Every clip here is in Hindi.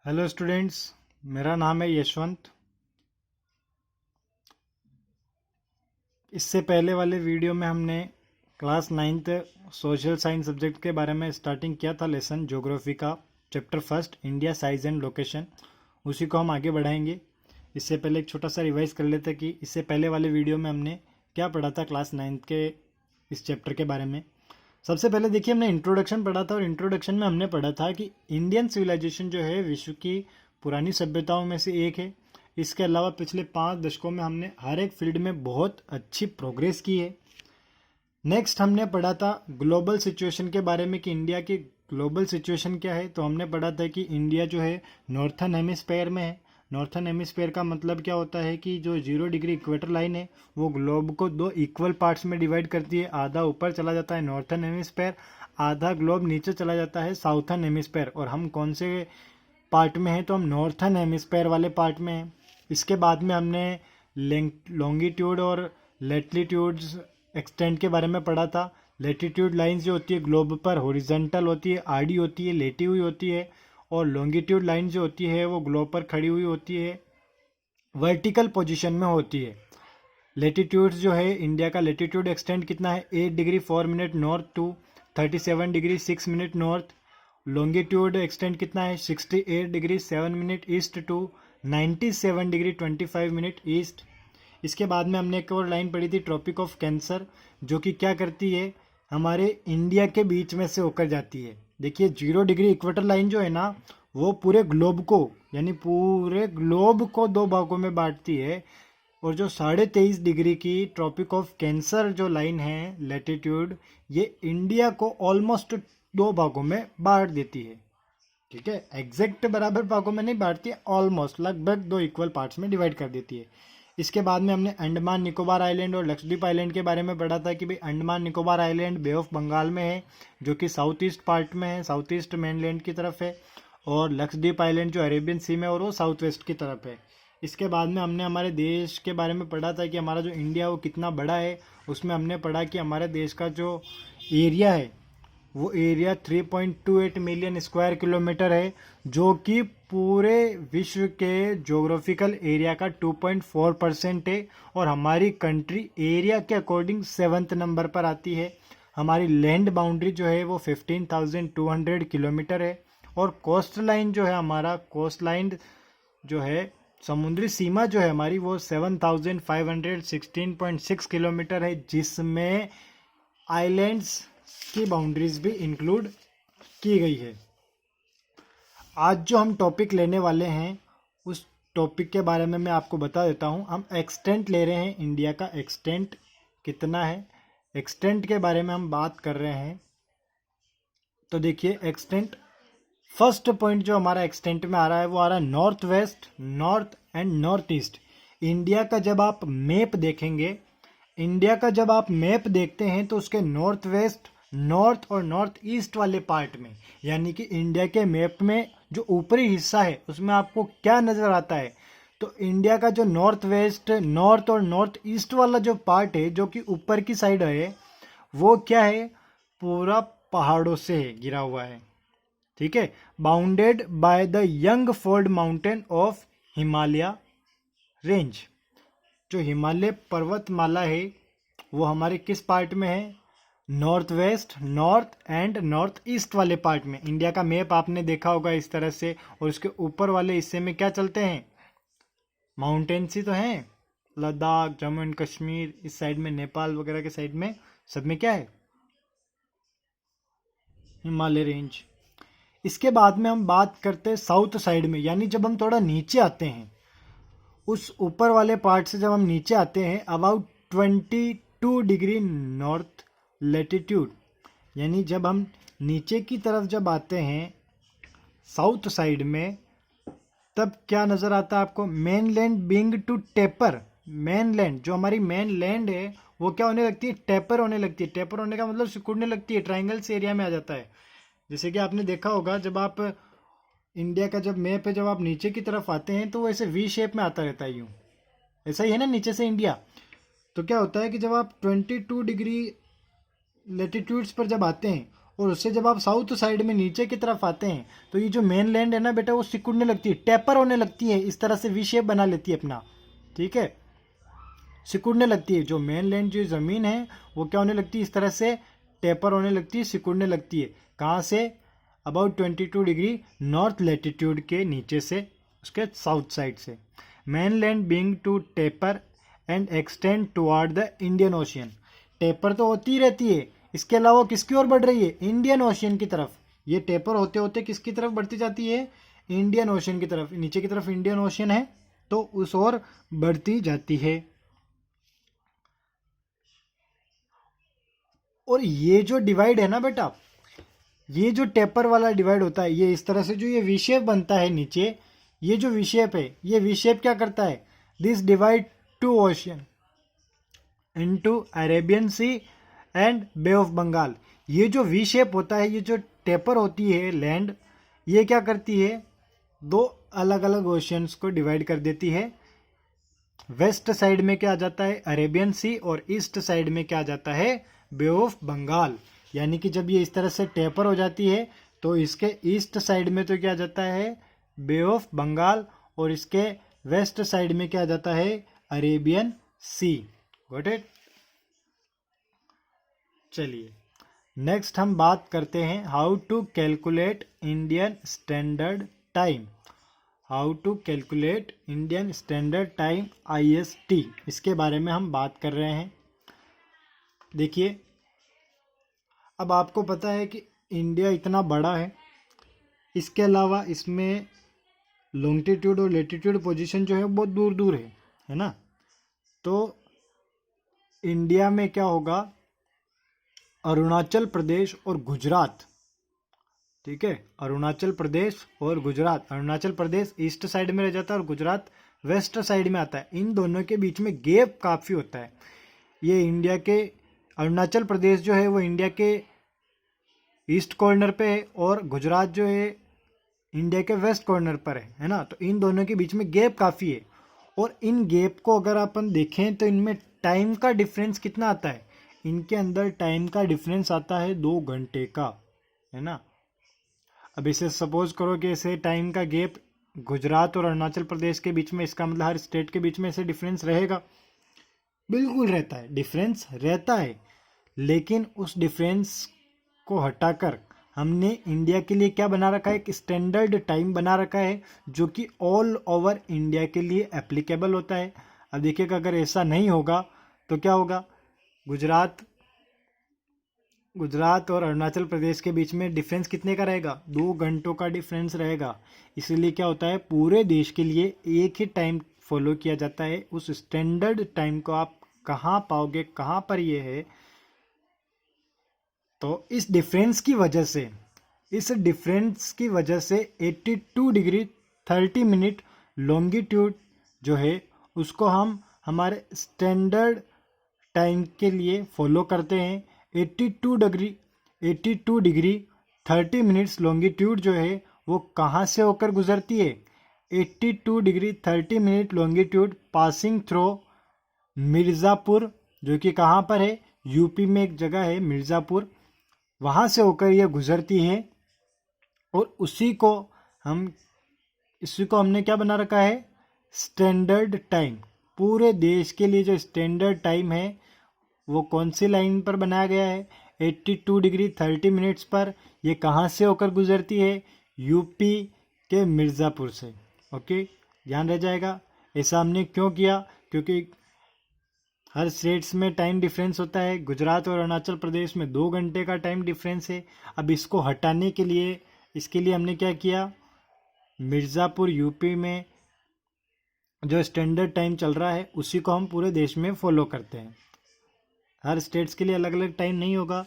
हेलो स्टूडेंट्स, मेरा नाम है यशवंत। इससे पहले वाले वीडियो में हमने class ninth social science subject के बारे में स्टार्टिंग किया था, लेसन ज्योग्राफी का, chapter first India size and location. उसी को हम आगे बढ़ाएंगे। इससे पहले एक छोटा सा रिवाइज कर लेते हैं कि इससे पहले वाले वीडियो में हमने क्या पढ़ा था क्लास नाइन्थ के इस चैप्टर के बारे में। सबसे पहले देखिए, हमने इंट्रोडक्शन पढ़ा था और इंट्रोडक्शन में हमने पढ़ा था कि इंडियन सिविलाइजेशन जो है विश्व की पुरानी सभ्यताओं में से एक है। इसके अलावा पिछले 5 दशकों में हमने हर एक फील्ड में बहुत अच्छी प्रोग्रेस की है। नेक्स्ट हमने पढ़ा था ग्लोबल सिचुएशन के बारे में कि इंडिया की ग्लोबल सिचुएशन क्या है। तो हमने पढ़ा था कि इंडिया जो है नॉर्थन हेमिस्फेयर में है। नॉर्थन हेमिस्फेयर का मतलब क्या होता है कि जो 0 डिग्री इक्वेटर लाइन है वो ग्लोब को 2 इक्वल पार्ट्स में डिवाइड करती है। आधा ऊपर चला जाता है नॉर्थन हेमिस्फेयर, आधा ग्लोब नीचे चला जाता है साउथर्न हेमिस्फेयर। और हम कौन से पार्ट में हैं? तो हम नॉर्थन हेमिस्फेयर वाले पार्ट में हैं। इसके बाद में हमने लॉन्गिट्यूड और लेटिट्यूड्स एक्सटेंट के बारे में पढ़ा था। लेटिट्यूड लाइंस जो होती है ग्लोब पर हॉरिजॉन्टल होती है, आड़ी होती है, लेटी हुई होती है। और लॉन्गिट्यूड लाइन जो होती है वो ग्लोब पर खड़ी हुई होती है, वर्टिकल पोजीशन में होती है। लेटिट्यूड्स जो है, इंडिया का लेटिट्यूड एक्सटेंड कितना है? 8 degree 4 minute north to 37 degree 6 minute north. Longitude extend कितना है? 68 degree 7 minute east to 97 degree 25 minute east. इसके बाद में हमने एक और लाइन पढ़ी थी, ट्रॉपिक ऑफ कैंसर, जो कि क्या करती है, हमारे इंडिया के बीच में से होकर जाती है। देखिए 0 डिग्री इक्वेटर लाइन जो है ना, वो पूरे ग्लोब को, यानी पूरे ग्लोब को 2 भागों में बांटती है। और जो 23.5 डिग्री की ट्रॉपिक ऑफ कैंसर जो लाइन है लेटिट्यूड, ये इंडिया को ऑलमोस्ट 2 भागों में बांट देती है। ठीक है, एग्जैक्ट बराबर भागों में नहीं बांटती है, ऑलमोस्ट लगभग 2 इक्वल पार्ट्स में डिवाइड कर देती है। इसके बाद में हमने अंडमान निकोबार आइलैंड और लक्षद्वीप आइलैंड के बारे में पढ़ा था कि भाई Andaman Nicobar island bay of Bengal में है, जो कि साउथ ईस्ट पार्ट में है, साउथ ईस्ट मेनलैंड की तरफ है। और लक्षद्वीप आइलैंड जो अरेबियन सी में और वो साउथ वेस्ट की तरफ है। इसके बाद में हमने हमारे देश के बारे में पढ़ा था कि हमारा जो इंडिया वो कितना बड़ा है। उसमें हमने पढ़ा कि हमारे देश का जो एरिया है वो एरिया 3.28 मिलियन स्क्वायर किलोमीटर है, जो कि पूरे विश्व के ज्योग्राफिकल एरिया का 2.4% है। और हमारी कंट्री एरिया के अकॉर्डिंग 7th नंबर पर आती है। हमारी लैंड बाउंड्री जो है वो 15,200 किलोमीटर है। और कोस्ट लाइन जो है, हमारा कोस्ट लाइन जो है, समुद्री सीमा जो है हमारी, वो 7,516.6 किलोमीटर है, जिसमें आइलैंड्स की बाउंड्रीज भी इंक्लूड की गई है। आज जो हम टॉपिक लेने वाले हैं उस टॉपिक के बारे में मैं आपको बता देता हूं। हम एक्सटेंट ले रहे हैं, इंडिया का एक्सटेंट कितना है, एक्सटेंट के बारे में हम बात कर रहे हैं। तो देखिए एक्सटेंट, फर्स्ट पॉइंट जो हमारा एक्सटेंट में आ रहा है वो आ रहा है north west, north and north east. India का जब आप मैप देखेंगे, इंडिया का जब आप मैप देखते हैं तो उसके नॉर्थ वेस्ट, नॉर्थ और नॉर्थ ईस्ट वाले पार्ट में, यानी कि इंडिया के मैप में जो ऊपरी हिस्सा है उसमें आपको क्या नजर आता है? तो इंडिया का जो नॉर्थ वेस्ट, नॉर्थ और नॉर्थ ईस्ट वाला जो पार्ट है, जो कि ऊपर की साइड है, वो क्या है? पूरा पहाड़ों से घिरा हुआ है। ठीक है, bounded by the young fold mountain of Himalaya range. जो हिमालय पर्वतमाला है वो हमारे किस पार्ट में है? North west, north and north east वाले पार्ट में। इंडिया का मैप आपने देखा होगा इस तरह से, और उसके ऊपर वाले हिस्से में क्या चलते हैं? माउंटेन्स ही तो हैं। लद्दाख, जम्मू एंड कश्मीर, इस साइड में नेपाल वगैरह के साइड में, सब में क्या है? हिमालय रेंज। इसके बाद में हम बात करते हैं साउथ साइड में, यानी जब हम थोड़ा नीचे आते हैं, उस ऊपर वाले पार्ट से जब हम नीचे आते हैं अबाउट 22 डिग्री नॉर्थ लेटिट्यूड, यानी जब हम नीचे की तरफ जब आते हैं साउथ साइड में, तब क्या नज़र आता है आपको? Main land being to taper. Main land, जो हमारी मेन लैंड है, वो क्या होने लगती है? टेपर होने लगती है। टेपर होने का मतलब सिकुड़ने लगती है, ट्राइंगल्स एरिया में आ जाता है। जैसे कि आपने देखा होगा, जब आप इंडिया का जब मैप है, जब आप नीचे की तरफ आते हैं तो वो ऐसे वी शेप में आता रहता है, यूँ ऐसा ही है ना नीचे से इंडिया। तो क्या होता है कि जब आप 22 डिग्री लेटिट्यूड्स पर जब आते हैं और उससे जब आप साउथ साइड में नीचे की तरफ आते हैं तो ये जो मेन लैंड है ना बेटा, वो सिकुड़ने लगती है, टेपर होने लगती है, इस तरह से वी शेप बना लेती है अपना, ठीक है, सिकुड़ने लगती है। जो मेन लैंड जो ज़मीन है वो क्या होने लगती है, इस तरह से टेपर होने लगती है, सिकुड़ने लगती है। कहाँ से? अबाउट 22 डिग्री नॉर्थ लेटीट्यूड के नीचे से, उसके साउथ साइड से। Main land being to taper and extend toward the Indian Ocean. Taper तो होती ही रहती है, इसके अलावा किसकी ओर बढ़ रही है? इंडियन ओशियन की तरफ। ये टेपर होते होते किसकी तरफ बढ़ती जाती है? इंडियन ओशियन की तरफ। नीचे की तरफ इंडियन ओशियन है तो उस ओर बढ़ती जाती है। और ये जो डिवाइड है ना बेटा, ये जो टेपर वाला डिवाइड होता है, ये इस तरह से जो ये वी शेप बनता है नीचे, ये जो वी शेप है, ये वी शेप क्या करता है? This divide to ocean into Arabian Sea and Bay of Bengal. ये जो वी शेप होता है, ये जो टेपर होती है लैंड, ये क्या करती है? दो अलग अलग ओशियंस को डिवाइड कर देती है। वेस्ट साइड में क्या आ जाता है? अरेबियन सी, और ईस्ट साइड में क्या आ जाता है? बे ऑफ बंगाल। यानी कि जब ये इस तरह से टेपर हो जाती है तो इसके ईस्ट साइड में तो क्या आ जाता है? बे ऑफ बंगाल, और इसके वेस्ट साइड में क्या आ जाता है? Arabian Sea. Got it? चलिए नेक्स्ट हम बात करते हैं how to calculate Indian Standard Time. How to calculate Indian Standard Time IST, इसके बारे में हम बात कर रहे हैं। देखिए, अब आपको पता है कि इंडिया इतना बड़ा है, इसके अलावा इसमें लॉन्गिट्यूड और लेटीट्यूड पोजीशन जो है बहुत दूर दूर है ना। तो इंडिया में क्या होगा? अरुणाचल प्रदेश और गुजरात, ठीक है, अरुणाचल प्रदेश और गुजरात। अरुणाचल प्रदेश ईस्ट साइड में रह जाता है और गुजरात वेस्ट साइड में आता है। इन दोनों के बीच में गैप काफ़ी होता है। ये इंडिया के, अरुणाचल प्रदेश जो है वो इंडिया के ईस्ट कॉर्नर पे है और गुजरात जो है इंडिया के वेस्ट कॉर्नर पर है ना। तो इन दोनों के बीच में गैप काफ़ी है, और इन गैप को अगर अपन देखें तो इनमें टाइम का डिफरेंस कितना आता है? इनके अंदर टाइम का डिफरेंस आता है 2 घंटे का, है ना। अब इसे सपोज करो कि ऐसे टाइम का गैप गुजरात और अरुणाचल प्रदेश के बीच में, इसका मतलब हर स्टेट के बीच में ऐसे डिफरेंस रहेगा? बिल्कुल रहता है, डिफरेंस रहता है। लेकिन उस डिफरेंस को हटाकर हमने इंडिया के लिए क्या बना रखा है? एक स्टैंडर्ड टाइम बना रखा है जो कि ऑल ओवर इंडिया के लिए एप्लीकेबल होता है। अब देखिएगा, अगर ऐसा नहीं होगा तो क्या होगा? गुजरात और अरुणाचल प्रदेश के बीच में डिफरेंस कितने का रहेगा? 2 घंटों का डिफरेंस रहेगा। इसीलिए क्या होता है, पूरे देश के लिए एक ही टाइम फॉलो किया जाता है। उस स्टैंडर्ड टाइम को आप कहाँ पाओगे, कहाँ पर ये है? तो इस डिफरेंस की वजह से 82 डिग्री 30 मिनट लॉन्गिट्यूड जो है उसको हम हमारे स्टैंडर्ड टाइम के लिए फॉलो करते हैं। 82 डिग्री 30 मिनट्स लॉन्गिट्यूड जो है वो कहाँ से होकर गुजरती है? 82 degree 30 minute longitude passing through Mirzapur, जो कि कहाँ पर है? यूपी में एक जगह है मिर्ज़ापुर, वहाँ से होकर यह गुजरती है। और इसी को हमने क्या बना रखा है? Standard time. पूरे देश के लिए जो स्टैंडर्ड टाइम है वो कौन सी लाइन पर बनाया गया है? 82 डिग्री 30 मिनट्स पर। ये कहाँ से होकर गुजरती है? यूपी के मिर्ज़ापुर से। ओके, ध्यान रह जाएगा। ऐसा हमने क्यों किया? क्योंकि हर स्टेट्स में टाइम डिफरेंस होता है। गुजरात और अरुणाचल प्रदेश में 2 घंटे का टाइम डिफरेंस है। अब इसको हटाने के लिए, इसके लिए हमने क्या किया? मिर्ज़ापुर यूपी में जो स्टैंडर्ड टाइम चल रहा है उसी को हम पूरे देश में फॉलो करते हैं। हर स्टेट्स के लिए अलग अलग टाइम नहीं होगा।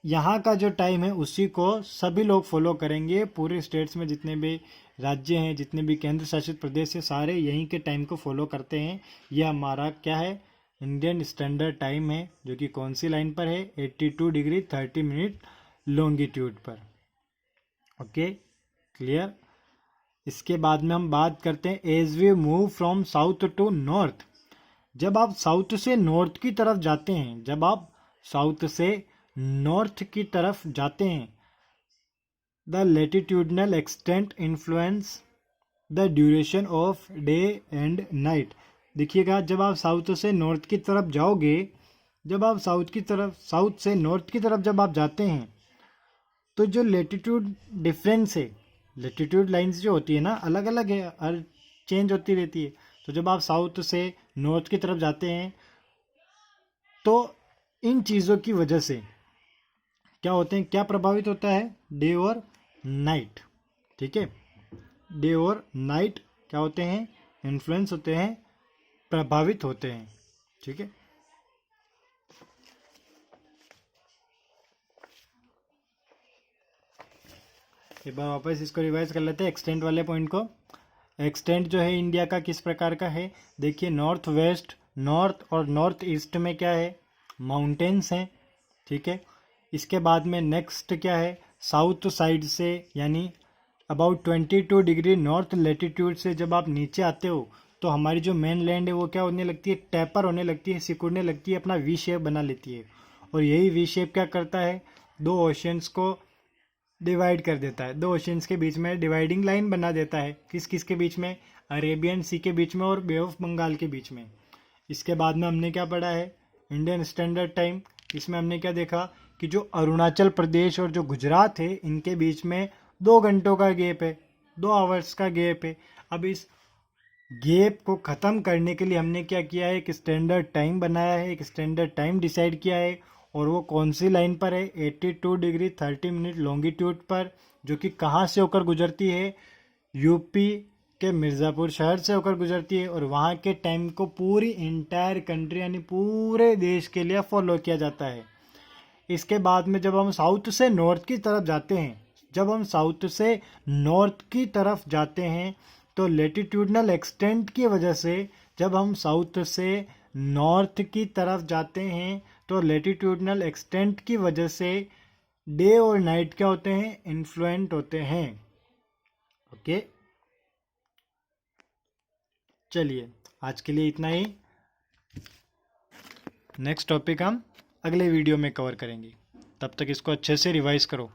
यहाँ का जो टाइम है उसी को सभी लोग फॉलो करेंगे। पूरे स्टेट्स में जितने भी राज्य हैं, जितने भी केंद्र शासित प्रदेश है, सारे यहीं के टाइम को फॉलो करते हैं। यह हमारा क्या है? इंडियन स्टैंडर्ड टाइम है, जो कि कौन सी लाइन पर है? 82 डिग्री 30 मिनट लॉन्गिट्यूड पर। Okay, clear. इसके बाद में हम बात करते हैं as we move from south to north. जब आप साउथ से नॉर्थ की तरफ जाते हैं, जब आप साउथ से नॉर्थ की तरफ जाते हैं, the latitudinal extent influence the duration of day and night. देखिएगा, जब आप साउथ से नॉर्थ की तरफ जाओगे, जब आप साउथ से नॉर्थ की तरफ जब आप जाते हैं, तो जो लेटिट्यूड डिफरेंस है, लेटिट्यूड लाइंस जो होती है ना, अलग अलग है, हर चेंज होती रहती है। तो जब आप साउथ से नॉर्थ की तरफ जाते हैं, तो इन चीज़ों की वजह से क्या होते हैं, क्या प्रभावित होता है, डे और नाइट। ठीक है, डे और नाइट क्या होते हैं, इन्फ्लुएंस होते हैं, प्रभावित होते हैं। ठीक है, एक बार वापस इसको रिवाइज कर लेते हैं, एक्सटेंट वाले पॉइंट को। एक्सटेंट जो है इंडिया का किस प्रकार का है, देखिए नॉर्थ वेस्ट, नॉर्थ और नॉर्थ ईस्ट में क्या है, माउंटेन्स हैं। ठीक है, इसके बाद में नेक्स्ट क्या है, साउथ साइड से यानी अबाउट 22 डिग्री नॉर्थ लेटीट्यूड से जब आप नीचे आते हो, तो हमारी जो मेन लैंड है वो क्या होने लगती है, टैपर होने लगती है, सिकुड़ने लगती है, अपना वी शेप बना लेती है। और यही वी शेप क्या करता है, दो ओशंस को डिवाइड कर देता है, दो ओशंस के बीच में डिवाइडिंग लाइन बना देता है। किस किस के बीच में, अरेबियन सी के बीच में और बे ऑफ बंगाल के बीच में। इसके बाद में हमने क्या पढ़ा है, इंडियन स्टैंडर्ड टाइम। इसमें हमने क्या देखा कि जो अरुणाचल प्रदेश और जो गुजरात है, इनके बीच में 2 घंटों का गैप है, 2 आवर्स का गैप है। अब इस गैप को ख़त्म करने के लिए हमने क्या किया है, एक स्टैंडर्ड टाइम बनाया है, एक स्टैंडर्ड टाइम डिसाइड किया है। और वो कौन सी लाइन पर है, 82 डिग्री 30 मिनट लॉन्गिट्यूड पर, जो कि कहाँ से होकर गुजरती है, यूपी के मिर्ज़ापुर शहर से होकर गुजरती है। और वहाँ के टाइम को पूरी इंटायर कंट्री यानी पूरे देश के लिए फॉलो किया जाता है। इसके बाद में जब हम साउथ से नॉर्थ की तरफ जाते हैं, जब हम साउथ से नॉर्थ की तरफ जाते हैं, तो लेटिट्यूडनल एक्सटेंट की वजह से, जब हम साउथ से नॉर्थ की तरफ जाते हैं, तो लेटिट्यूडनल एक्सटेंट की वजह से डे और नाइट क्या होते हैं, इन्फ्लुएंट होते हैं। ओके, चलिए आज के लिए इतना ही। नेक्स्ट टॉपिक हम अगले वीडियो में कवर करेंगे, तब तक इसको अच्छे से रिवाइज करो।